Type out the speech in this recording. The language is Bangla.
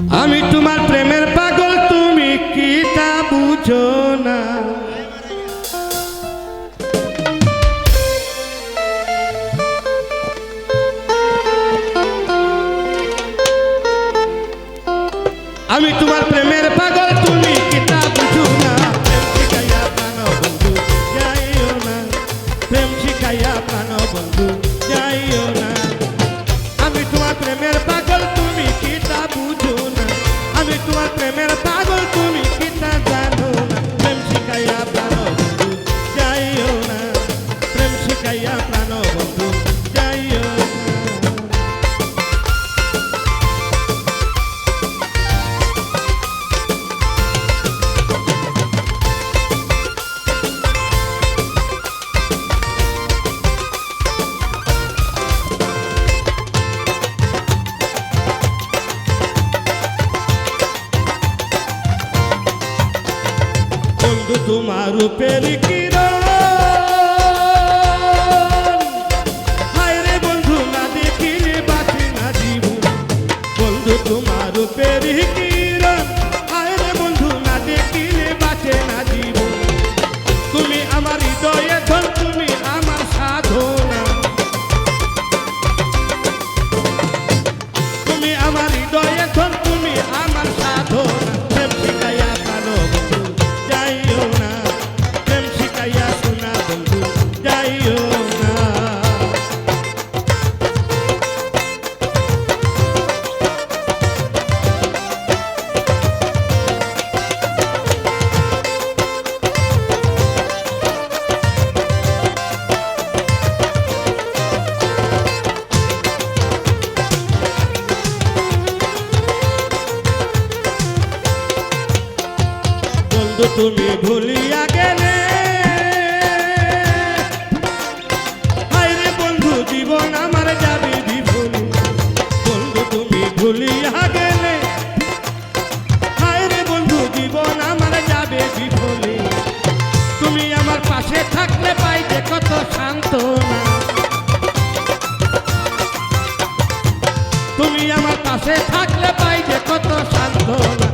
আমি তোমার প্রেমের পাগল, তুমি কি তা বুঝো না? আমি তোমার প্রেমের পাগল, তুমি কি তা বুঝো না? প্রেম শিখাইয়া প্রাণ বন্ধু যাইও না, প্রেম শিখাইয়া প্রাণ বন্ধু যাইও না। আমি তোমার প্রেমের পাগল, তুমি কি তা বুঝো না? আমি তোমার প্রেমের পাগল, তুমি কি তা জানো না? প্রেম শিখাইয়া প্রাণ বন্ধু যাইও না, প্রেম শিখাইয়া প্রাণ বন্ধু যাইও না। বন্ধু তোমার রূপের কিরণ, হায় রে বন্ধু না দেখিলে বাঁচে না জীবন। বন্ধু তোমার রূপের কিরণ, হায় রে বন্ধু না দেখিলে বাঁচে না জীবন। তুমি আমার হৃদয়ে ধন, তুমি আমার সাধনা, তুমি আমার হৃদয়ে ধন, তুমি আমার সাধনা। প্রেম শিখাইয়া প্রাণ বন্ধু যাইও না, প্রেম শিখাইয়া সোনা বন্ধু যাইও না। বন্ধু তুমি ভুলিয়া গেলে, হায় রে বন্ধু জীবন আমার যাবে বিফলে। বন্ধু তুমি ভুলিয়া গেলে, হায় রে বন্ধু জীবন আমার যাবে বিফলে। তুমি আমার পাশে থাকলে পাই যে কত সান্ত্বনা, তুমি আমার পাশে থাকলে পাই যে কত সান্ত্বনা।